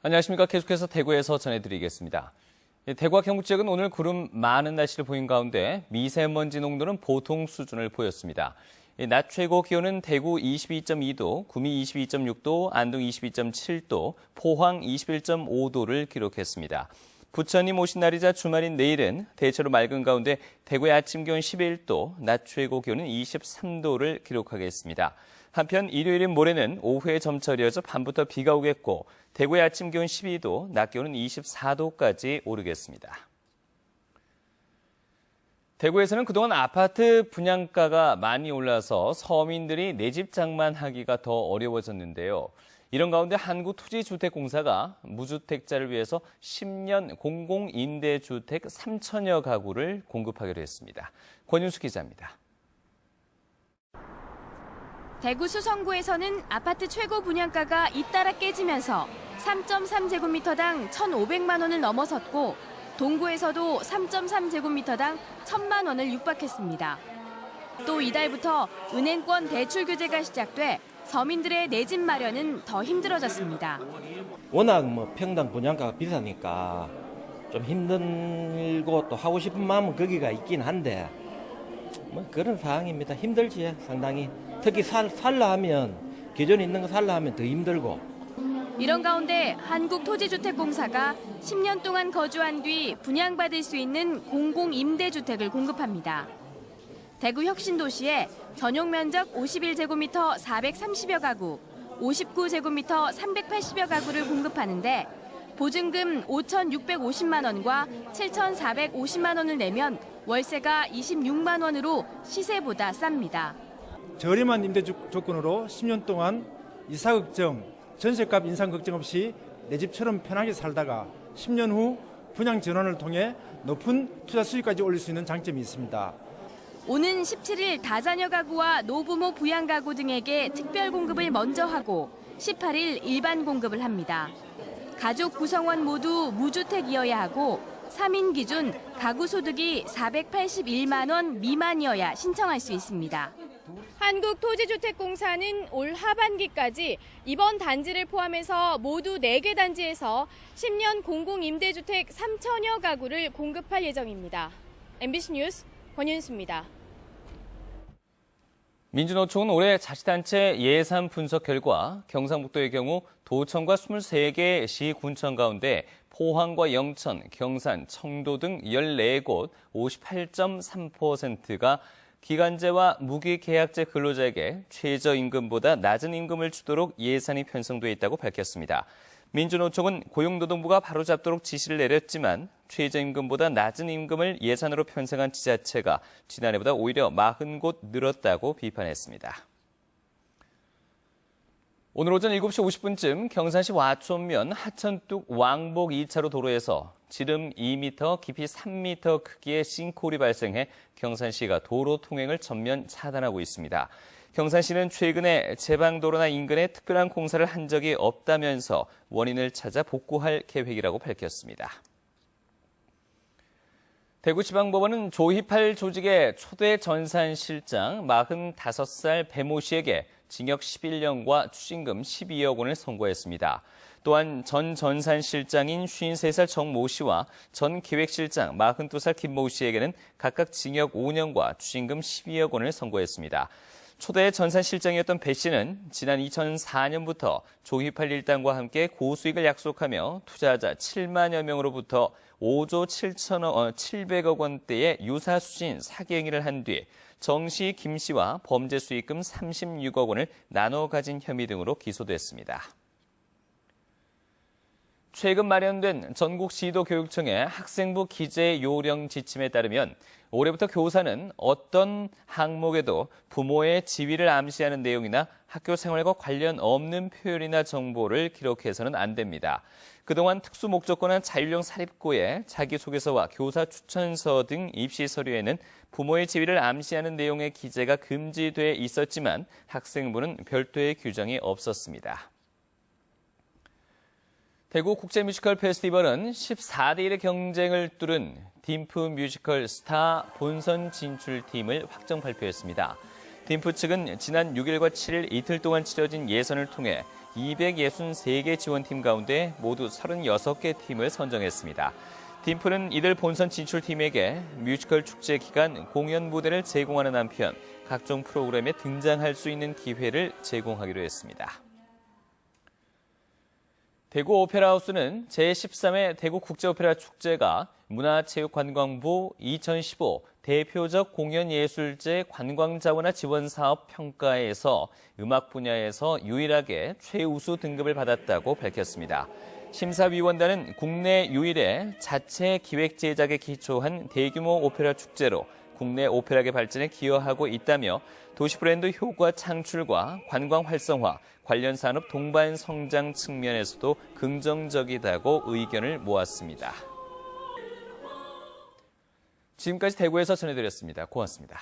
안녕하십니까. 계속해서 대구에서 전해드리겠습니다. 대구와 경북 지역은 오늘 구름 많은 날씨를 보인 가운데 미세먼지 농도는 보통 수준을 보였습니다. 낮 최고 기온은 대구 22.2도, 구미 22.6도, 안동 22.7도, 포항 21.5도를 기록했습니다. 부처님 오신 날이자 주말인 내일은 대체로 맑은 가운데 대구의 아침 기온 11도, 낮 최고 기온은 23도를 기록하겠습니다. 한편 일요일인 모레는 오후에 점차 흐려져 밤부터 비가 오겠고 대구의 아침 기온 12도, 낮 기온은 24도까지 오르겠습니다. 대구에서는 그동안 아파트 분양가가 많이 올라서 서민들이 내 집 장만하기가 더 어려워졌는데요. 이런 가운데 한국토지주택공사가 무주택자를 위해서 10년 공공임대주택 3천여 가구를 공급하기로 했습니다. 권윤수 기자입니다. 대구 수성구에서는 아파트 최고 분양가가 잇따라 깨지면서 3.3제곱미터당 1,500만 원을 넘어섰고 동구에서도 3.3제곱미터당 1,000만 원을 육박했습니다. 또 이달부터 은행권 대출 규제가 시작돼 서민들의 내 집 마련은 더 힘들어졌습니다. 워낙 평당 분양가가 비싸니까 좀 힘들고 또 하고 싶은 마음은 거기가 있긴 한데 그런 상황입니다. 힘들지 상당히. 특히 살라 하면 기존에 있는 거 살라 하면 더 힘들고. 이런 가운데 한국토지주택공사가 10년 동안 거주한 뒤 분양받을 수 있는 공공임대주택을 공급합니다. 대구 혁신도시에 전용 면적 51제곱미터 430여 가구, 59제곱미터 380여 가구를 공급하는데 보증금 5,650만 원과 7,450만 원을 내면 월세가 26만 원으로 시세보다 쌉니다. 저렴한 임대 조건으로 10년 동안 이사 걱정, 전세값 인상 걱정 없이 내 집처럼 편하게 살다가 10년 후 분양 전환을 통해 높은 투자 수익까지 올릴 수 있는 장점이 있습니다. 오는 17일 다자녀 가구와 노부모 부양 가구 등에게 특별 공급을 먼저 하고 18일 일반 공급을 합니다. 가족 구성원 모두 무주택이어야 하고 3인 기준 가구 소득이 481만 원 미만이어야 신청할 수 있습니다. 한국토지주택공사는 올 하반기까지 이번 단지를 포함해서 모두 4개 단지에서 10년 공공임대주택 3천여 가구를 공급할 예정입니다. MBC 뉴스 권윤수입니다. 민주노총은 올해 자치단체 예산 분석 결과 경상북도의 경우 도청과 23개 시, 군청 가운데 포항과 영천, 경산, 청도 등 14곳 58.3%가 기간제와 무기계약제 근로자에게 최저임금보다 낮은 임금을 주도록 예산이 편성돼 있다고 밝혔습니다. 민주노총은 고용노동부가 바로잡도록 지시를 내렸지만 최저임금보다 낮은 임금을 예산으로 편성한 지자체가 지난해보다 오히려 40곳 늘었다고 비판했습니다. 오늘 오전 7시 50분쯤 경산시 와촌면 하천뚝 왕복 2차로 도로에서 지름 2m, 깊이 3m 크기의 싱크홀이 발생해 경산시가 도로 통행을 전면 차단하고 있습니다. 경산시는 최근에 제방도로나 인근에 특별한 공사를 한 적이 없다면서 원인을 찾아 복구할 계획이라고 밝혔습니다. 대구지방법원은 조희팔 조직의 초대 전산실장 45살 배모 씨에게 징역 11년과 추징금 12억 원을 선고했습니다. 또한 전 전산실장인 53살 정모 씨와 전 기획실장 42살 김모 씨에게는 각각 징역 5년과 추징금 12억 원을 선고했습니다. 초대 전산실장이었던 배 씨는 지난 2004년부터 조희팔 일당과 함께 고수익을 약속하며 투자자 7만여 명으로부터 5조 700억 원대의 유사수신 사기 행위를 한 뒤 정 씨, 김 씨와 범죄 수익금 36억 원을 나눠 가진 혐의 등으로 기소됐습니다. 최근 마련된 전국시도교육청의 학생부 기재 요령 지침에 따르면 올해부터 교사는 어떤 항목에도 부모의 지위를 암시하는 내용이나 학교 생활과 관련 없는 표현이나 정보를 기록해서는 안 됩니다. 그동안 특수목적고나 자율형 사립고의 자기소개서와 교사 추천서 등 입시 서류에는 부모의 지위를 암시하는 내용의 기재가 금지돼 있었지만 학생부는 별도의 규정이 없었습니다. 대구 국제뮤지컬 페스티벌은 14대 1의 경쟁을 뚫은 딤프 뮤지컬 스타 본선 진출팀을 확정 발표했습니다. 팀프 측은 지난 6일과 7일 이틀 동안 치러진 예선을 통해 263개 지원팀 가운데 모두 36개 팀을 선정했습니다. 팀프는 이들 본선 진출팀에게 뮤지컬 축제 기간 공연 무대를 제공하는 한편 각종 프로그램에 등장할 수 있는 기회를 제공하기로 했습니다. 대구 오페라하우스는 제13회 대구국제오페라 축제가 문화체육관광부 2015 대표적 공연예술제 관광자원화 지원사업 평가에서 음악 분야에서 유일하게 최우수 등급을 받았다고 밝혔습니다. 심사위원단은 국내 유일의 자체 기획 제작에 기초한 대규모 오페라 축제로 국내 오페라계 발전에 기여하고 있다며 도시 브랜드 효과 창출과 관광 활성화, 관련 산업 동반 성장 측면에서도 긍정적이다고 의견을 모았습니다. 지금까지 대구에서 전해드렸습니다. 고맙습니다.